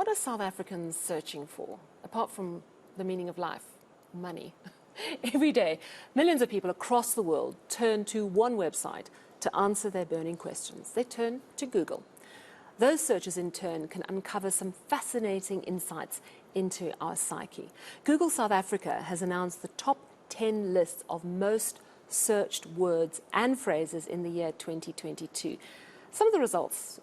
what are South Africans searching for, apart from the meaning of life, money? Every day, millions of people across the world turn to one website to answer their burning questions. They turn to Google. Those searches, in turn, can uncover some fascinating insights into our psyche. Google South Africa has announced the top 10 lists of most searched words and phrases in the year 2022. Some of the results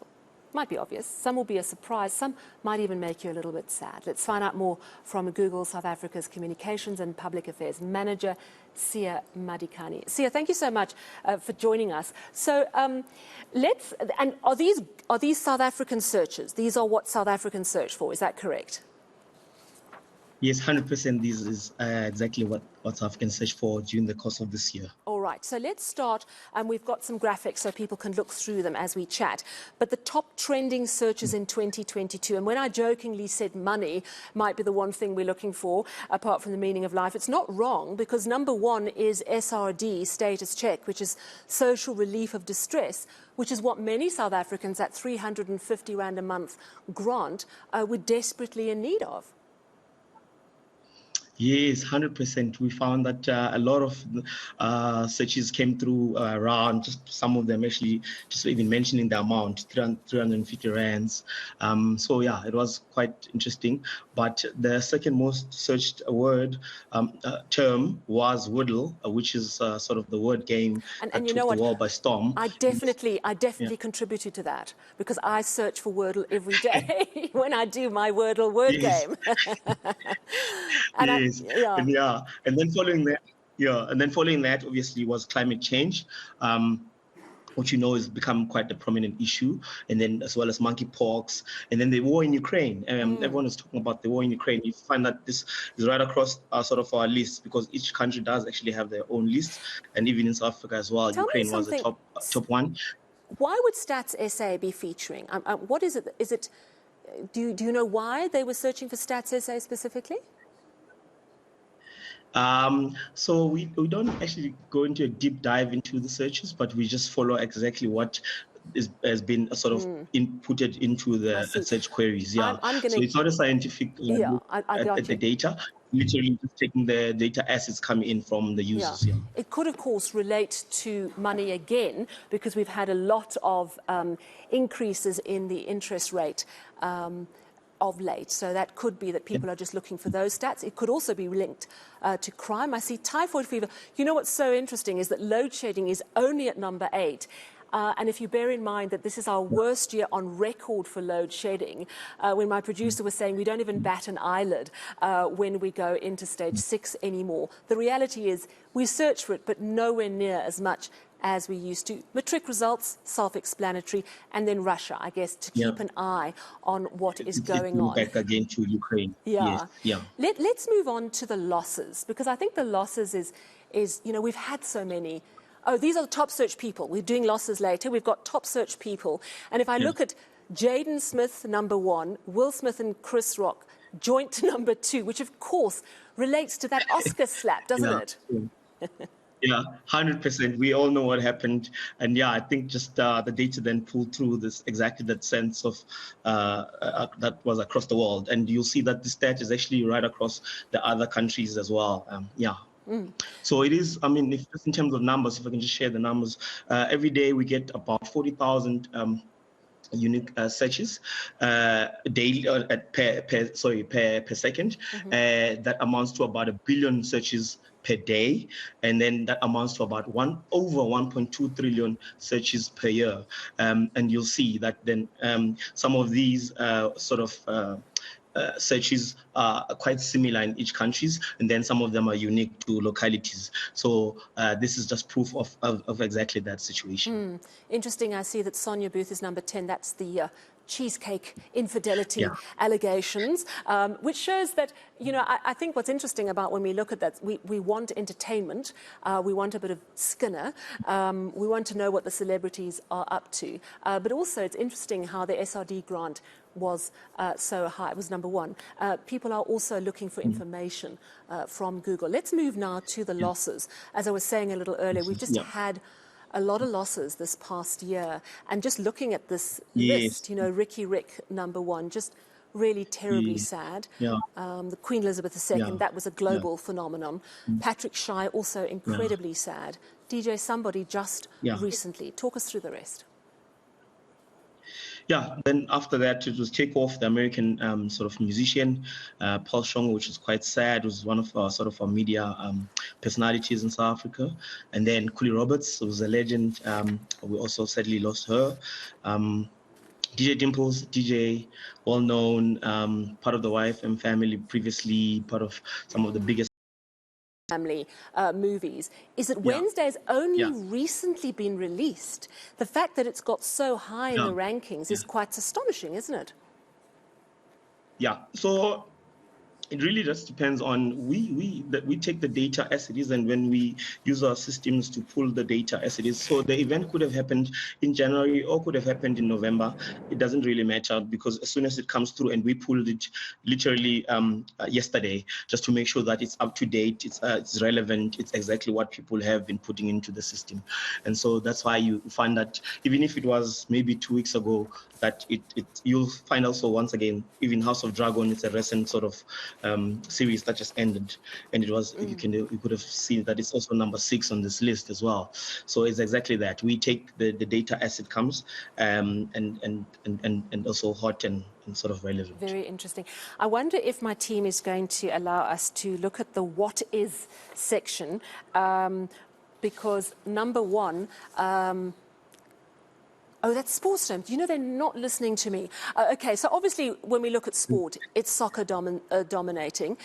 might be obvious, some will be a surprise, some might even make you a little bit sad. Let's find out more from Google South Africa's Communications and Public Affairs Manager, Siya Madikani. Siya, thank you so much for joining us. So are these South African searches? These are what South Africans search for, is that correct? Yes, 100%. This is exactly what South Africans search for during the course of this year. All right, so let's start. We've got some graphics so people can look through them as we chat. But the top trending searches in 2022, and when I jokingly said money might be the one thing we're looking for, apart from the meaning of life, it's not wrong, because number one is SRD, status check, which is social relief of distress, which is what many South Africans at 350 Rand a month grant were desperately in need of. Yes, 100%. We found that a lot of searches came through around, just some of them actually just even mentioning the amount, 350 rands. So yeah, it was quite interesting. But the second most searched word term was Wordle, which is sort of the word game that took the world by storm. I definitely contributed to that, because I search for Wordle every day when I do my Wordle word game. And and then following that, obviously, was climate change, which has become quite a prominent issue, and then as well as monkeypox, and then the war in Ukraine. Everyone is talking about the war in Ukraine. You find that this is right across sort of our list, because each country does actually have their own list, and even in South Africa as well, Ukraine was the top one. Why would Stats SA be featuring? What is it? Do you know why they were searching for Stats SA specifically? So we don't actually go into a deep dive into the searches, but we just follow exactly what has been sort of inputted into the search queries. Yeah. So it's not a scientific look at the data. Literally just taking the data as it's coming in from the users. Yeah. It could, of course, relate to money again, because we've had a lot of increases in the interest rate of late. So that could be that people are just looking for those stats. It could also be linked to crime. I see typhoid fever. You know what's so interesting is that load shedding is only at number 8. And if you bear in mind that this is our worst year on record for load shedding, when my producer was saying we don't even bat an eyelid when we go into stage 6 anymore, the reality is we search for it, but nowhere near as much as we used to. Matric results, self-explanatory, and then Russia, I guess, to keep an eye on what is going on. Back again to Ukraine. Yeah. Yes. Yeah. Let's move on to the losses, because I think the losses is we've had so many. Oh, these are the top search people. We're doing losses later. We've got top search people. And if I look at Jaden Smith, number 1, Will Smith and Chris Rock, joint to number 2, which of course relates to that Oscar slap, doesn't it? Yeah, 100%. We all know what happened. And I think just the data then pulled through exactly that sense of that was across the world. And you'll see that the stat is actually right across the other countries as well. So it is, if just in terms of numbers, if I can just share the numbers, every day we get about 40,000 unique searches daily per second. That amounts to about 1 billion searches per day, and then that amounts to about over 1.2 trillion searches per year. And you'll see that then some of these searches are quite similar in each countries, and then some of them are unique to localities. So this is just proof of exactly that situation. Interesting. I see that Sonia Booth is number 10. That's the cheesecake infidelity allegations, which shows that, I think what's interesting about when we look at that, we want entertainment, we want a bit of Skinner, we want to know what the celebrities are up to. But also it's interesting how the SRD grant was so high. It was number 1. People are also looking for information from Google. Let's move now to the losses. As I was saying a little earlier, we've just had a lot of losses this past year. And just looking at this list, Ricky Rick, number 1, just really terribly sad. Yeah. The Queen Elizabeth II, Yeah. that was a global phenomenon. Patrick Shy, also incredibly sad. DJ Somebody just Yeah. recently. Talk us through the rest. Yeah, then after that, it was Takeoff, the American sort of musician, Paul Shongo, which is quite sad, was one of our sort of our media personalities in South Africa. And then Cooley Roberts was a legend. We also sadly lost her. DJ Dimples, DJ, well known, part of the YFM family, previously part of some of the biggest Family movies is that Yeah. Wednesday's only Yeah. recently been released. The fact that it's got so high in Yeah. the rankings is quite astonishing, isn't it? Yeah. So it really just depends on we take the data as it is, and when we use our systems to pull the data as it is. So the event could have happened in January or could have happened in November. It doesn't really matter, because as soon as it comes through, and we pulled it literally yesterday, just to make sure that it's up to date, it's relevant, it's exactly what people have been putting into the system. And so that's why you find that even if it was maybe 2 weeks ago, that you'll find also, once again, even House of Dragon, it's a recent sort of series that just ended, and it was you could have seen that it's also number 6 on this list as well. So it's exactly that. We take the data as it comes, and also hot and sort of relevant. Very interesting. I wonder if my team is going to allow us to look at the what is section, because number one. Oh, that's Sportsdome. You know, they're not listening to me. Okay, so obviously when we look at sport, it's soccer dominating.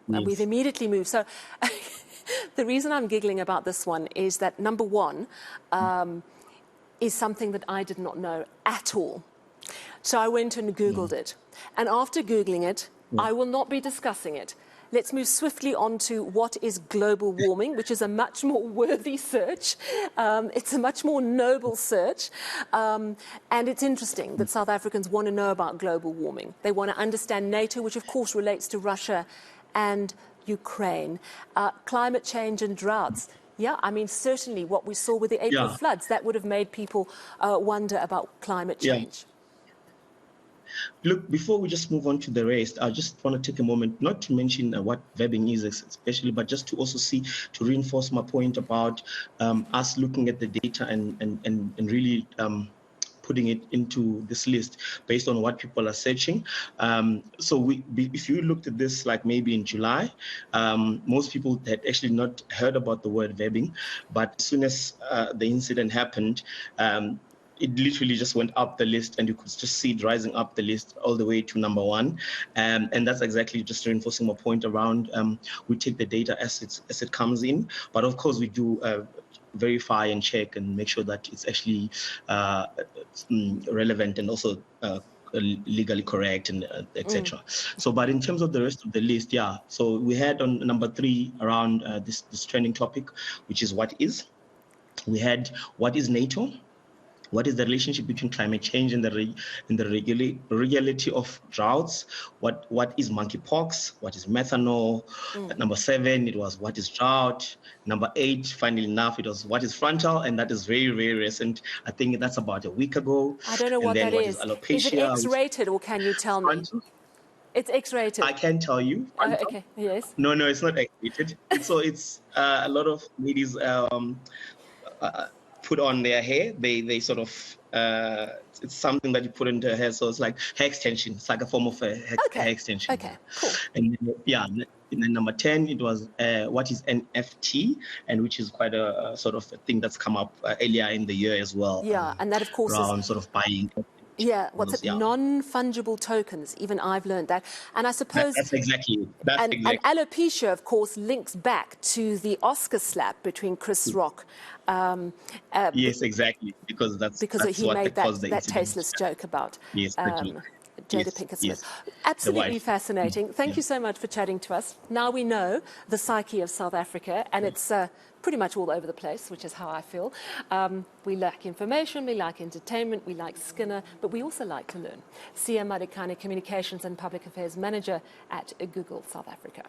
We've immediately moved. So the reason I'm giggling about this one is that number one is something that I did not know at all. So I went and Googled it. And after Googling it, I will not be discussing it. Let's move swiftly on to what is global warming, which is a much more worthy search. It's a much more noble search. And it's interesting that South Africans want to know about global warming. They want to understand NATO, which of course relates to Russia and Ukraine. Climate change and droughts. Yeah, I mean, certainly what we saw with the April floods, that would have made people wonder about climate change. Look, before we just move on to the rest, I just want to take a moment not to mention what vabbing is especially, but just to also to reinforce my point about us looking at the data and really putting it into this list based on what people are searching. So if you looked at this like maybe in July, most people had actually not heard about the word vabbing, but as soon as the incident happened, it literally just went up the list, and you could just see it rising up the list all the way to number 1. And that's exactly just reinforcing my point around we take the data as it comes in, but of course we do verify and check and make sure that it's actually relevant and also legally correct and etc. So, but in terms of the rest of the list, so we had on number 3 around this trending topic, which is what is. We had what is NATO. What is the relationship between climate change and the reality of droughts? What is monkeypox? What is methanol? At number 7, it was what is drought. Number 8, finally enough, it was what is frontal, and that is very, very recent. I think that's about a week ago. I don't know what that is. Alopecia? Is it X-rated, or can you tell me? It's X-rated. I can tell you. Okay. Yes. No, it's not X-rated. So it's a lot of ladies. Put on their hair, they sort of it's something that you put into their hair, so it's like hair extension. It's like a form of a hair extension. Okay, cool. And and then number 10, it was what is NFT, and which is quite a sort of a thing that's come up earlier in the year as well. Yeah, and that of course around is sort of buying. Yeah, what's it? Non-fungible tokens. Even I've learned that. And I suppose... That's exactly it. And alopecia, of course, links back to the Oscar slap between Chris Rock. Yes, exactly. Because he what made caused that tasteless joke about Jada Pinkett Smith. Yes. Absolutely fascinating. Thank you so much for chatting to us. Now we know the psyche of South Africa, and it's pretty much all over the place, which is how I feel. We like information, we like entertainment, we like Skinner, but we also like to learn. Sia Madikane, Communications and Public Affairs Manager at Google South Africa.